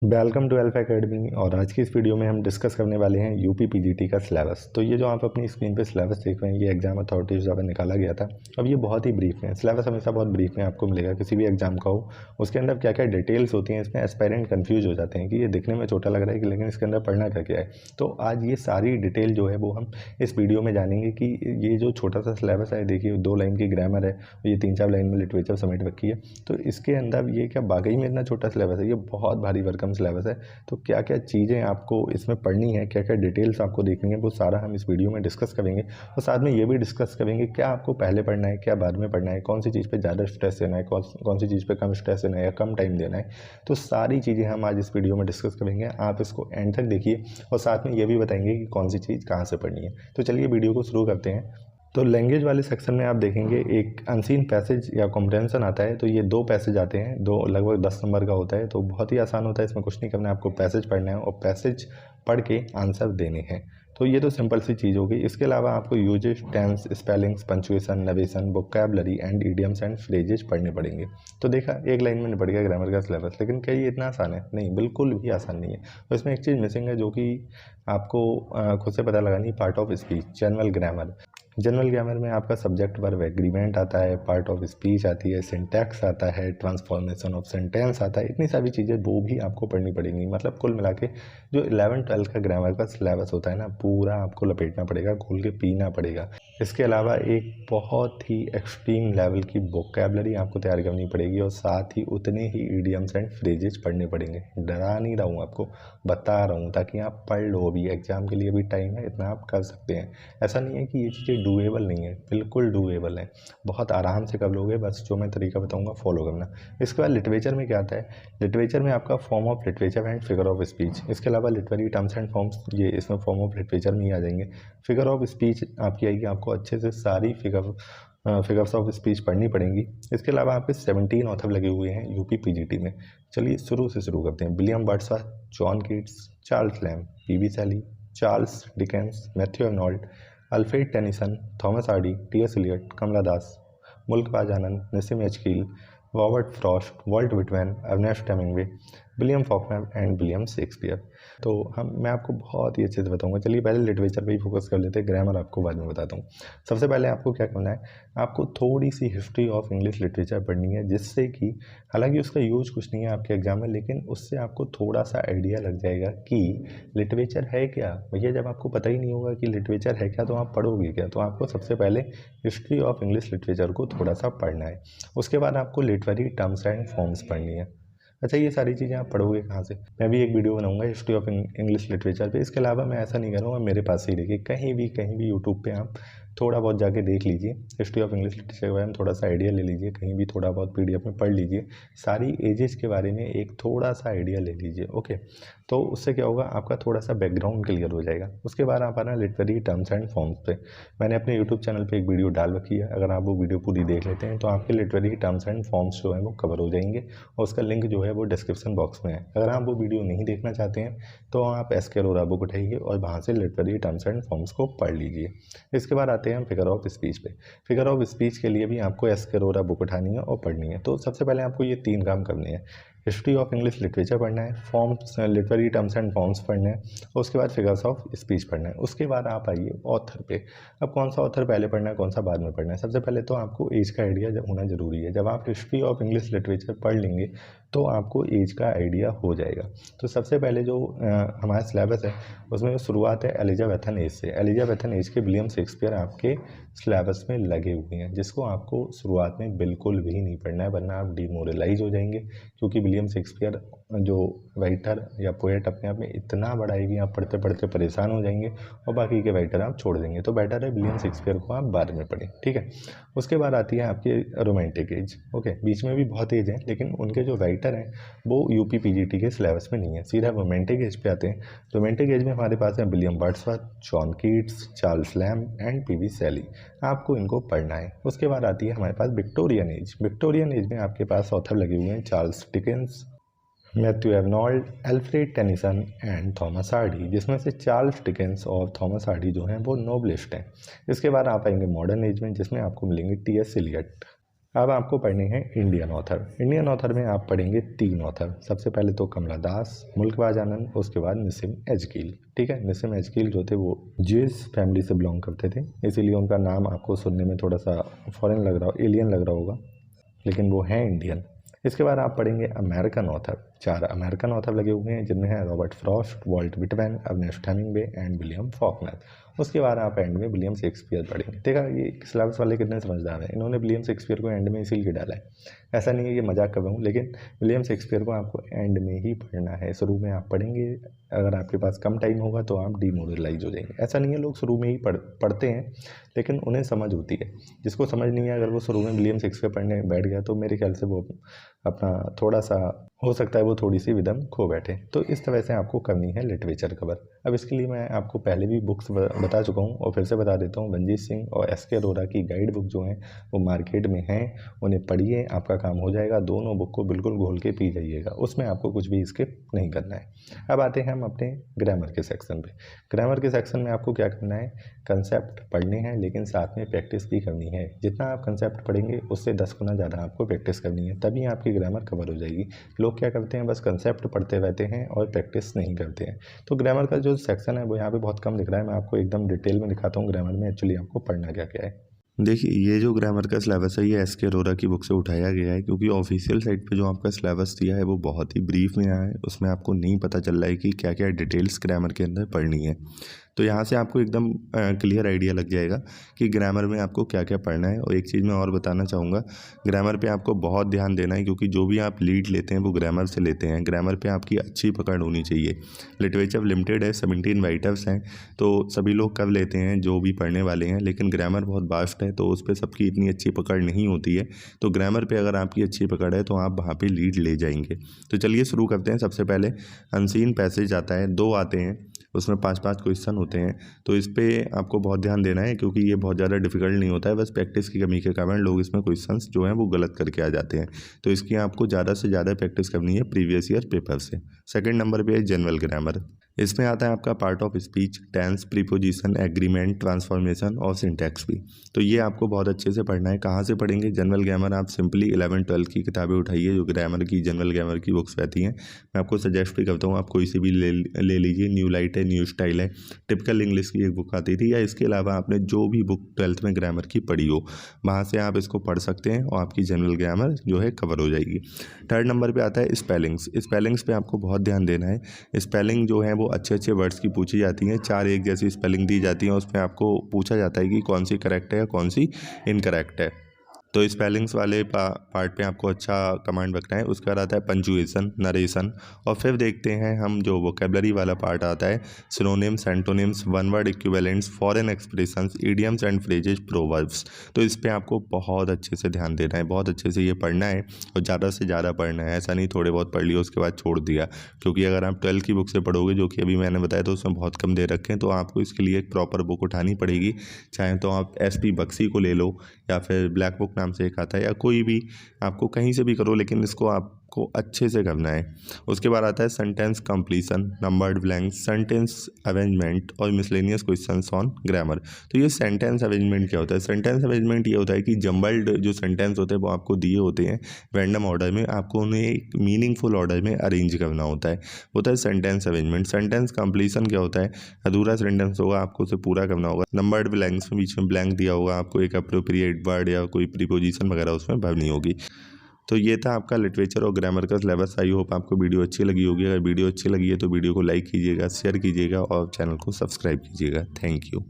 Welcome to alpha academy. और आज की इस वीडियो में हम डिस्कस करने वाले हैं यूपी पीजीटी का सिलेबस। तो ये जो आप अपनी स्क्रीन पे सिलेबस देख रहे हैं ये एग्जाम अथॉरिटीज़ द्वारा निकाला गया था। अब ये बहुत ही ब्रीफ है, सिलेबस हमेशा बहुत ब्रीफ में आपको मिलेगा किसी भी एग्जाम का हो। उसके अंदर क्या क्या डिटेल्स होती हैं, इसमें एस्पायरेंट कन्फ्यूज हो जाते हैं कि ये दिखने में छोटा लग रहा है कि लेकिन इसके अंदर पढ़ना क्या क्या है। तो आज ये सारी डिटेल जो है वो हम इस वीडियो में जानेंगे कि ये जो छोटा सा सिलेबस है, देखिए 2 लाइन की ग्रामर है, ये 3-4 लाइन में लिटरेचर समेट रखी है। तो इसके अंदर ये क्या वाकई में इतना छोटा सिलेबस है? ये बहुत भारी भरकम सिलेबस है। तो क्या क्या चीज़ें आपको इसमें पढ़नी है, क्या क्या डिटेल्स आपको देखनी है, वो सारा हम इस वीडियो में डिस्कस करेंगे। और साथ में ये भी डिस्कस करेंगे क्या आपको पहले पढ़ना है, क्या बाद में पढ़ना है, कौन सी चीज़ पे ज़्यादा स्ट्रेस देना है, कौन सी चीज़ पे कम स्ट्रेस देना है या कम टाइम देना है। तो सारी चीज़ें हम आज इस वीडियो में डिस्कस करेंगे। आप इसको एंड तक देखिए और साथ में ये भी बताएंगे कि कौन सी चीज़ कहाँ से पढ़नी है। तो चलिए वीडियो को शुरू करते हैं। तो लैंग्वेज वाले सेक्शन में आप देखेंगे एक अनसीन पैसेज या कॉम्प्रहेंशन आता है। तो ये 2 पैसेज आते हैं, 2 लगभग 10 नंबर का होता है। तो बहुत ही आसान होता है, इसमें कुछ नहीं करना है, आपको पैसेज पढ़ना है और पैसेज पढ़ के आंसर देने हैं। तो ये तो सिंपल सी चीज़ होगी। इसके अलावा आपको usages, tenses, spellings, punctuation, narration, vocabulary and idioms and phrases पढ़ने पड़ेंगे। तो देखा, एक लाइन में निपट गया ग्रामर का सिलेबस। लेकिन क्या ये इतना आसान है? नहीं, बिल्कुल भी आसान नहीं है। तो इसमें एक चीज़ मिसिंग है जो कि आपको खुद से पता लगानी, part of speech, general grammar. General grammar में आपका सब्जेक्ट वर्ब एग्रीमेंट आता है, पार्ट ऑफ स्पीच आती है, सिंटैक्स आता है, ट्रांसफॉर्मेशन ऑफ सेंटेंस आता है। इतनी सारी चीज़ें वो भी आपको पढ़नी पड़ेंगी। मतलब कुल मिला के जो 11-12 का ग्रामर का सिलेबस होता है ना, पूरा आपको लपेटना पड़ेगा, घोल के पीना पड़ेगा। इसके अलावा एक बहुत ही एक्सट्रीम लेवल की वोकैबुलरी आपको तैयार करनी पड़ेगी और साथ ही उतने ही इडियम्स एंड फ्रेजेज पढ़ने पड़ेंगे। डरा नहीं रहा हूँ, आपको बता रहा हूँ ताकि आप पढ़ लो। अभी एग्जाम के लिए भी टाइम है, इतना आप कर सकते हैं। ऐसा नहीं है कि ये चीज़ें डूएबल नहीं है, बिल्कुल डूएबल है, बहुत आराम से कर लोगे। बस जो मैं तरीका बताऊंगा फॉलो करना। इसके बाद लिटरेचर में क्या आता है? लिटरेचर में आपका form of literature and figure of speech. इसके अलावा लिटरेरी टर्म्स एंड फॉर्म्स, ये इसमें फॉर्म ऑफ लिटरेचर में ही आ जाएंगे। फिगर ऑफ स्पीच आपकी आएगी, आपको अच्छे से सारी फिगर्स ऑफ स्पीच पढ़नी पड़ेंगी। इसके अलावा आपके 17 ऑथर लगे हुए हैं यूपी पीजीटी में। चलिए शुरू से शुरू करते हैं। William Wordsworth, John Keats, Charles Lamb, PB Shelley, Charles Dickens, Matthew Arnold, Alfred Tennyson, Thomas Hardy, TS. Eliot, Kamala Das, Mulk Raj Anand, Nissim Ezekiel, Robert Frost, Walt Whitman, Ernest Hemingway, William Faulkner and William Shakespeare. तो मैं आपको बहुत ही अच्छे से बताऊंगा। चलिए पहले लिटरेचर पे ही फोकस कर लेते हैं, ग्रामर आपको बाद में बताता हूँ। सबसे पहले आपको क्या करना है, आपको थोड़ी सी हिस्ट्री ऑफ इंग्लिश लिटरेचर पढ़नी है, जिससे कि हालांकि उसका यूज कुछ नहीं है आपके एग्जाम में, लेकिन उससे आपको थोड़ा सा आइडिया लग जाएगा कि लिटरेचर है क्या। भैया जब आपको पता ही नहीं होगा कि लिटरेचर है क्या तो आप पढ़ोगे क्या? तो आपको सबसे पहले हिस्ट्री ऑफ इंग्लिश लिटरेचर को थोड़ा सा पढ़ना है। उसके बाद आपको लिटरेरी टर्म्स एंड फॉर्म्स पढ़नी है। अच्छा, ये सारी चीज़ें आप पढ़ोगे कहाँ से? मैं भी एक वीडियो बनाऊंगा हिस्ट्री ऑफ इंग्लिश लिटरेचर पे। इसके अलावा मैं ऐसा नहीं करूँगा, मेरे पास से ही देखिए, कहीं भी यूट्यूब पे आप थोड़ा बहुत जाके देख लीजिए। हिस्ट्री ऑफ इंग्लिश लिटरेचर के बारे में थोड़ा सा आइडिया ले लीजिए, कहीं भी थोड़ा बहुत पीडीएफ में पढ़ लीजिए। सारी एजेस के बारे में एक थोड़ा सा आइडिया ले लीजिए, ओके। तो उससे क्या होगा, आपका थोड़ा सा बैकग्राउंड क्लियर हो जाएगा। उसके बाद आप आना लिटरेरी टर्म्स एंड फॉर्म्स पे। मैंने अपने यूट्यूब चैनल पे एक वीडियो डाल रखी है, अगर आप वो वीडियो पूरी देख लेते हैं तो आपके लिटरेरी टर्म्स एंड फॉर्म्स जो है वो कवर हो जाएंगे। और उसका लिंक जो है वो डिस्क्रिप्शन बॉक्स में है। अगर आप वो वीडियो नहीं देखना चाहते हैं तो आप एस.के. अरोरा बुक उठाइए और वहाँ से लिटरेरी टर्म्स एंड फॉर्म्स को पढ़ लीजिए। इसके बाद आते हैं हम फिगर ऑफ स्पीच पे। फिगर ऑफ स्पीच के लिए भी आपको एस.के. अरोरा बुक उठानी है और पढ़नी है। तो सबसे पहले आपको ये 3 काम करने हैं। हिस्ट्री ऑफ इंग्लिश लिटरेचर पढ़ना है, forms literary terms and forms पढ़ने हैं, और उसके बाद फिगर्स ऑफ स्पीच पढ़ना है। उसके बाद आप आइए ऑथर पे। अब कौन सा ऑथर पहले पढ़ना है, कौन सा बाद में पढ़ना है? सबसे पहले तो आपको एज का आइडिया होना जरूरी है। जब आप हिस्ट्री ऑफ इंग्लिश लिटरेचर पढ़ लेंगे तो आपको एज का आइडिया हो जाएगा। तो सबसे पहले जो हमारा सिलेबस है उसमें शुरुआत है एलिजाबेथन एज से। एलिजाबेथन एज के विलियम शेक्सपियर आपके सिलेबस में लगे हुए हैं, जिसको आपको शुरुआत में बिल्कुल भी नहीं पढ़ना है, वरना आप डिमोरलाइज हो जाएंगे। क्योंकि विलियम शेक्सपियर जो राइटर या पोएट अपने आप में इतना बड़ा है कि आप पढ़ते पढ़ते परेशान हो जाएंगे और बाकी के राइटर आप छोड़ देंगे। तो बेटर है विलियम शेक्सपियर को आप बाद में पढ़ें, ठीक है। उसके बाद आती है आपकी रोमांटिक एज, ओके। बीच में भी बहुत एज है, लेकिन उनके जो राइटर हैं वो यूपी पीजीटी के सिलेबस में नहीं है। सीधा रोमांटिक एज पे आते हैं। रोमांटिक एज में हमारे पास है William Wordsworth, John Keats, Charles Lamb and PB Shelley. आपको इनको पढ़ना है। उसके बाद आती है हमारे पास विक्टोरियन एज। विक्टोरियन एज में आपके पास ऑथर लगे हुए हैं Charles Dickens, Matthew Arnold, Alfred Tennyson and Thomas Hardy, जिसमें से चार्ल्स डिकेंस और थॉमस हार्डी जो हैं वो नोबलिस्ट हैं। इसके बाद आप आएंगे मॉडर्न एज में, जिसमें आपको मिलेंगे टी.एस. इलियट, अब आपको पढ़ने हैं इंडियन ऑथर। इंडियन ऑथर में आप पढ़ेंगे 3 ऑथर। सबसे पहले तो कमला दास, मुल्कबाज आनंद, उसके बाद निसिम एजकील। ठीक है, निसिम एजकील जो थे वो ज्यूइश फैमिली से बिलोंग करते थे, इसीलिए उनका नाम आपको सुनने में थोड़ा सा फॉरेन लग रहा हो, एलियन लग रहा होगा, लेकिन वो हैं इंडियन। इसके बाद आप पढ़ेंगे अमेरिकन ऑथर। 4 अमेरिकन ऑथर लगे हुए हैं, जिनमें है Robert Frost, Walt Whitman, Ernest Hemingway and William Faulkner. उसके बाद आप एंड में विलियम शेक्सपियर पढ़ेंगे। देखा ये सिलेबस वाले कितने समझदार हैं, इन्होंने विलियम शेक्सपियर को एंड में इसीलिए डाला है। ऐसा नहीं है ये मजाक कर रहा हूँ, लेकिन विलियम शेक्सपियर को आपको एंड में ही पढ़ना है। शुरू में आप पढ़ेंगे, अगर आपके पास कम टाइम होगा तो आप डिमोरलाइज हो जाएंगे। ऐसा नहीं है, लोग शुरू में ही पढ़ते हैं, लेकिन उन्हें समझ होती है। जिसको समझ नहीं है, अगर वो शुरू में विलियम शेक्सपियर पढ़ने बैठ गया तो मेरे ख्याल से वो अपना थोड़ा सा हो सकता है वो थोड़ी सी विदम खो बैठे। तो इस तरह से आपको करनी है लिटरेचर कवर। अब इसके लिए मैं आपको पहले भी बुक्स बता चुका हूँ और फिर से बता देता हूँ। रणजीत सिंह और एस.के. अरोड़ा की गाइड बुक जो हैं वो मार्केट में हैं, उन्हें पढ़िए, आपका काम हो जाएगा। दोनों बुक को बिल्कुल घोल के पी जाइएगा, उसमें आपको कुछ भी स्किप नहीं करना है। अब आते हैं हम अपने ग्रामर के सेक्शन पे। ग्रामर के सेक्शन में आपको क्या करना है, कंसेप्ट पढ़ने हैं, लेकिन साथ में प्रैक्टिस भी करनी है। जितना आप कंसेप्ट पढ़ेंगे उससे 10 गुना ज़्यादा आपको प्रैक्टिस करनी है, तभी आपकी ग्रामर कवर हो जाएगी। लोग क्या करते हैं, बस कंसेप्ट पढ़ते रहते हैं और प्रैक्टिस नहीं करते हैं। तो ग्रामर का जो सेक्शन है वो यहाँ पे बहुत कम दिख रहा है। मैं आपको एकदम डिटेल में दिखाता हूँ ग्रामर में एक्चुअली आपको पढ़ना क्या क्या है। देखिए, ये जो ग्रामर का सिलेबस है ये एस.के. अरोड़ा की बुक से उठाया गया है, क्योंकि ऑफिशियल साइट पे जो आपका सिलेबस दिया है वो बहुत ही ब्रीफ में आया है। उसमें आपको नहीं पता चल रहा है कि क्या क्या डिटेल्स ग्रामर के अंदर पढ़नी है। तो यहाँ से आपको एकदम क्लियर आइडिया लग जाएगा कि ग्रामर में आपको क्या क्या पढ़ना है। और एक चीज़ मैं और बताना चाहूँगा, ग्रामर पे आपको बहुत ध्यान देना है, क्योंकि जो भी आप लीड लेते हैं वो ग्रामर से लेते हैं। ग्रामर पे आपकी अच्छी पकड़ होनी चाहिए। लिटरेचर लिमिटेड है, 17 राइटर्स हैं, तो सभी लोग कर लेते हैं जो भी पढ़ने वाले हैं, लेकिन ग्रामर बहुत वास्ट है, तो उस पर सबकी इतनी अच्छी पकड़ नहीं होती है। तो ग्रामर पे अगर आपकी अच्छी पकड़ है तो आप वहाँ पे लीड ले जाएंगे। तो चलिए शुरू करते हैं। सबसे पहले अनसीन पैसेज आता है, 2 आते हैं, उसमें 5-5 क्वेश्चन होते हैं। तो इस पे आपको बहुत ध्यान देना है, क्योंकि ये बहुत ज़्यादा डिफिकल्ट नहीं होता है, बस प्रैक्टिस की कमी के कारण लोग इसमें क्वेश्चंस जो हैं वो गलत करके आ जाते हैं। तो इसकी आपको ज़्यादा से ज़्यादा प्रैक्टिस करनी है प्रीवियस ईयर पेपर से। सेकंड नंबर पे है जनरल ग्रामर। इसमें आता है आपका part of speech, tense, preposition, agreement, transformation और सिंटैक्स भी। तो ये आपको बहुत अच्छे से पढ़ना है। कहाँ से पढ़ेंगे जनरल ग्रामर? आप सिंपली 11-12 की किताबें उठाइए, जो ग्रामर की जनरल ग्रामर की बुक्स रहती हैं। मैं आपको सजेस्ट भी करता हूँ, आप कोई सी भी ले लीजिए। न्यू लाइट है, न्यू स्टाइल है, टिपिकल इंग्लिश की एक बुक आती थी, या इसके अलावा आपने जो भी बुक 12th में ग्रामर की पढ़ी हो वहाँ से आप इसको पढ़ सकते हैं और आपकी जनरल ग्रामर जो है कवर हो जाएगी। थर्ड नंबर पे आता है स्पेलिंग्स। स्पेलिंग्स पे आपको बहुत ध्यान देना है। स्पेलिंग जो है वो अच्छे अच्छे वर्ड्स की पूछी जाती हैं। 4 एक जैसी स्पेलिंग दी जाती हैं, उसमें आपको पूछा जाता है कि कौन सी करेक्ट है या कौन सी इनकरेक्ट है। तो स्पेलिंग्स वाले पार्ट पे आपको अच्छा कमांड रखना है। उसके बाद आता है पंचुएशन, नरेशन, और फिर देखते हैं हम जो वोकेबलरी वाला पार्ट आता है, synonyms, antonyms, one word equivalents, foreign expressions, idioms and phrases, proverbs. तो इस पे आपको बहुत अच्छे से ध्यान देना है, बहुत अच्छे से ये पढ़ना है और ज़्यादा से ज़्यादा पढ़ना है। ऐसा नहीं थोड़े बहुत पढ़ लिया उसके बाद छोड़ दिया, क्योंकि अगर आप 12 की बुक से पढ़ोगे, जो कि अभी मैंने बताया, तो उसमें बहुत कम दे रखे हैं। तो आपको इसके लिए एक प्रॉपर बुक उठानी पड़ेगी। चाहे तो आप SP बक्सी को ले लो, या फिर ब्लैक बुक नाम से एक आता है, या कोई भी, आपको कहीं से भी करो, लेकिन इसको आपको अच्छे से करना है। उसके बाद आता है sentence completion, numbered blanks, sentence arrangement और मिसलेनियस क्वेश्चंस ऑन ग्रामर। तो ये सेंटेंस अरेंजमेंट क्या होता है? सेंटेंस अरेंजमेंट ये होता है कि जम्बल्ड जो सेंटेंस होते हैं वो आपको दिए होते हैं रैंडम ऑर्डर में, आपको उन्हें एक मीनिंगफुल ऑर्डर में अरेंज करना होता है, होता है सेंटेंस अरेंजमेंट। सेंटेंस कंप्लीशन क्या होता है? अधूरा सेंटेंस होगा, आपको उसे पूरा करना होगा। नंबर्ड ब्लैंक्स में बीच में ब्लैंक दिया होगा, आपको एक अप्रोप्रिएट वर्ड या कोई प्रीपोजिशन वगैरह उसमें भरनी होगी। तो ये था आपका लिटरेचर और ग्रामर का सिलेबस। आई होप आपको वीडियो अच्छी लगी होगी। अगर वीडियो अच्छी लगी है तो वीडियो को लाइक कीजिएगा, शेयर कीजिएगा और चैनल को सब्सक्राइब कीजिएगा। Thank you.